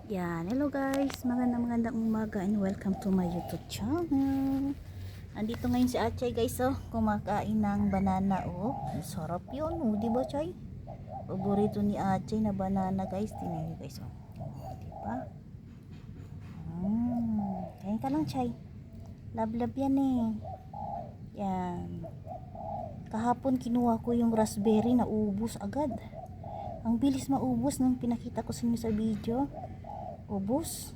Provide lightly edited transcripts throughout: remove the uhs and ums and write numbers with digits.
Yan, hello guys, magandang umaga and welcome to my YouTube channel. Andito ngayon si Achay guys, kumakain ng banana. Sarap yun, di ba Chay? Paborito ni Achay na banana guys, tingnan nyo guys, di ba? Kain ka lang Chay, love yan eh. Yan, kahapon kinuha ko yung raspberry, na ubos agad. Ang bilis maubos nung pinakita ko sa inyo sa video, ubos.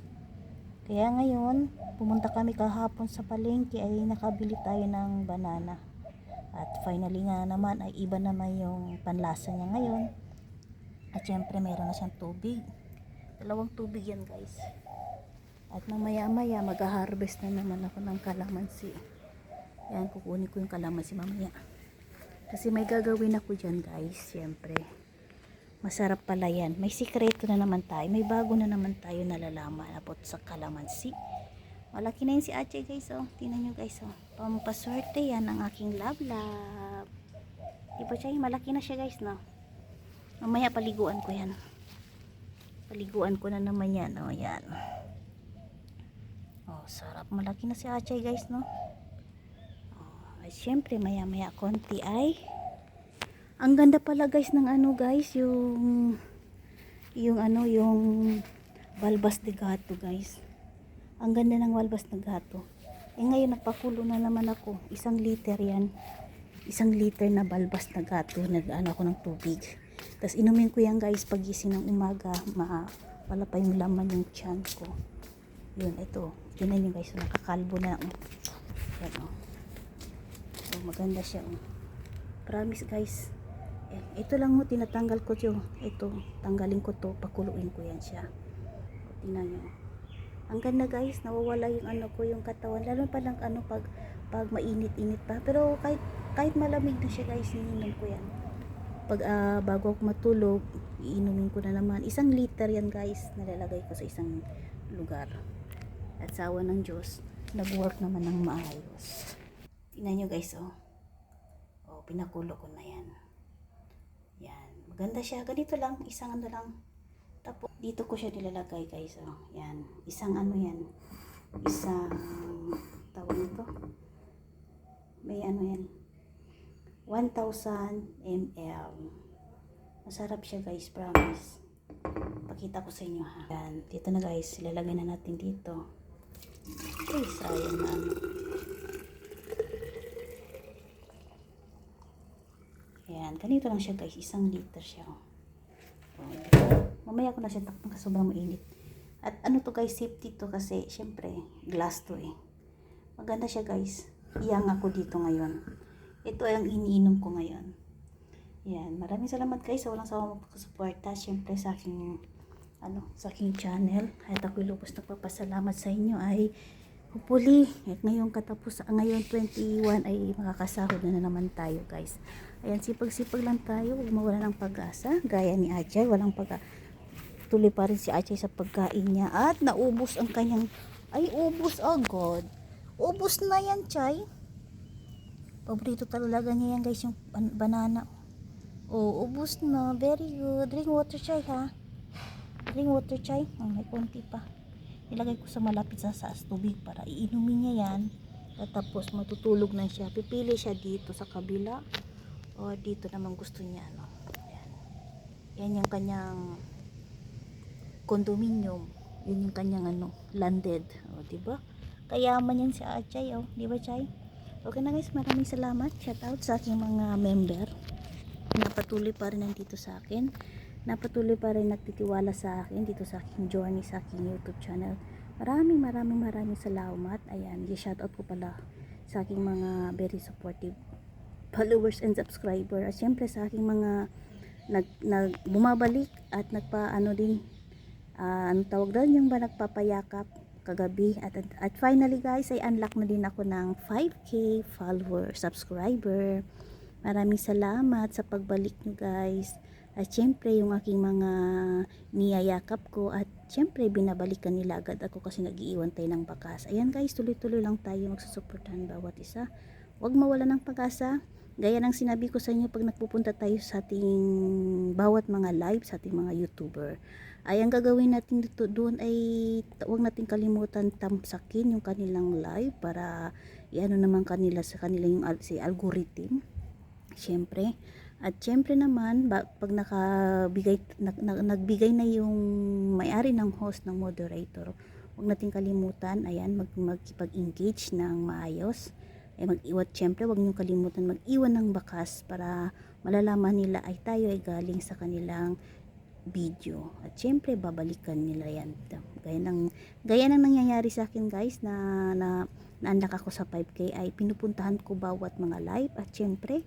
Kaya ngayon, pumunta kami kahapon sa palengke ay nakabili tayo ng banana. At finally nga naman ay iba naman yung panlasa niya ngayon. At syempre meron na siyang tubig. 2 tubig yan guys. At mamaya mag-harvest na naman ako ng kalamansi. Yan, kukunin ko yung kalamansi mamaya. Kasi may gagawin ako dyan guys, syempre. Masarap pala yan. May sikreto na naman tayo. May bago na naman tayo nalalaman about sa kalamansi. Malaki na yun si Achay guys. Tingnan nyo guys. Pampaswerte yan ang aking love. Diba Chay? Malaki na siya guys. No? Mamaya paliguan ko yan. Paliguan ko na naman yan. Yan. Sarap. Malaki na si Achay guys. No? At syempre maya konti ay ang ganda pala guys ng guys, yung balbas de gato guys. Ang ganda ng balbas de gato. Ngayon nagpakulo na naman ako. 1 liter yan. 1 liter na balbas na gato. Nag-ano ako ng tubig. Tapos inumin ko yan guys pagising ng umaga. Wala pa yung laman yung tiyan ko. Yun, ito. Tingnan nyo guys, nakakalbo na. Yan So maganda siya. Promise guys. Ito lang tinatanggal ko yung ito, tanggalin ko to, pakuluin ko yan siya. Tingnan nyo. Ang ganda guys, nawawala yung yung katawan, lalo pa lang pag mainit-init pa. Pero kahit malamig na siya guys, iniinom ko yan. Pag bago ako matulog, iinumin ko na naman. 1 liter yan guys, nalalagay ko sa isang lugar. At sa awa ng Diyos, nag-work naman ng maayos. Tingnan nyo guys, pinakulo ko na yan. Yan, maganda siya. Ganito lang, isang lang. Tapos dito ko siya nilalagay guys. Yan, isang yan. Isang tawag nito. May yan. 1,000 ml. Masarap siya guys, promise. Pakita ko sa inyo ha. Yan, dito na guys, ilalagay na natin dito. Ay, sayang na Ayan, ganito lang siya guys, 1 liter siya. Mamaya ko na siya takpan kasi sobrang mainit. At to guys, safety to kasi syempre glass to Maganda siya guys. Iyang ako dito ngayon. Ito ay ang iniinom ko ngayon. Ayan, maraming salamat guys sa walang sawang magpapasuporta syempre sa aking sa aking channel. At ako'y lubos nagpapasalamat sa inyo ay hopefully, ngayon 21 ay makakasahod na naman tayo guys. Ayan, sipag-sipag lang tayo, huwag mawala ng pag-asa. Gaya ni Achay, tuloy pa rin si Achay sa pagkain niya. At naubos ang kanyang, ubos agad. Ubos na yan, Chay. Paborito talaga niya yan guys, yung banana. Ubos na, very good. Drink water, Chay ha. Drink water, Chay. May konti pa. Ilagay ko sa malapit sa tubig para iinumin niya yan. At tapos matutulog na siya. Pipili siya dito sa kabila. O dito naman gusto niya. Yan. Yan yung kanyang condominium. Yun yung kanyang landed. Diba? Kayaman yan si Achay. Diba Chay? Okay na guys. Maraming salamat. Shout out sa aking mga member. Napatuloy pa rin nandito sa akin. Napatuloy pa rin nagtitiwala sa akin dito sa aking journey sa aking YouTube channel. Maraming salamat. Ayan, i-shoutout ko pala sa aking mga very supportive followers and subscriber. At syempre sa aking mga bumabalik at tawag doon yung nagpapayakap kagabi. At finally guys, ay unlock na din ako ng 5K follower, subscriber. Maraming salamat sa pagbalik nyo guys. At syempre yung aking mga niyayakap ko at syempre binabalikan nila agad ako kasi nag-iiwan tayo ng bakas. Ayan guys, tuloy-tuloy lang tayo magsusuportahan bawat isa. Huwag mawala ng pag-asa. Gaya ng sinabi ko sa inyo pag nagpupunta tayo sa ating bawat mga live sa ating mga YouTuber. ay ang gagawin natin dito doon ay huwag natin kalimutan tamsakin yung kanilang live para iano naman kanila sa kanila yung si algorithm syempre. At syempre naman pag nagbigay na yung may-ari ng host ng moderator, huwag natin kalimutan ayan magkipag-engage ng maayos. Mag-iwan, syempre huwag niyo kalimutan mag-iwan ng bakas para malalaman nila ay tayo ay galing sa kanilang video. At syempre babalikan nila yan. Gaya ng nangyayari sa akin guys na na-unlock ako sa 5K ay pinupuntahan ko bawat mga live at syempre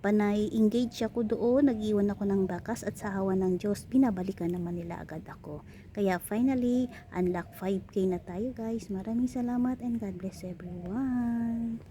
panay engage ako doon, nag-iwan ako ng bakas at sa hawa ng Diyos binabalikan naman nila agad ako. Kaya finally unlock 5K na tayo guys. Maraming salamat and God bless everyone.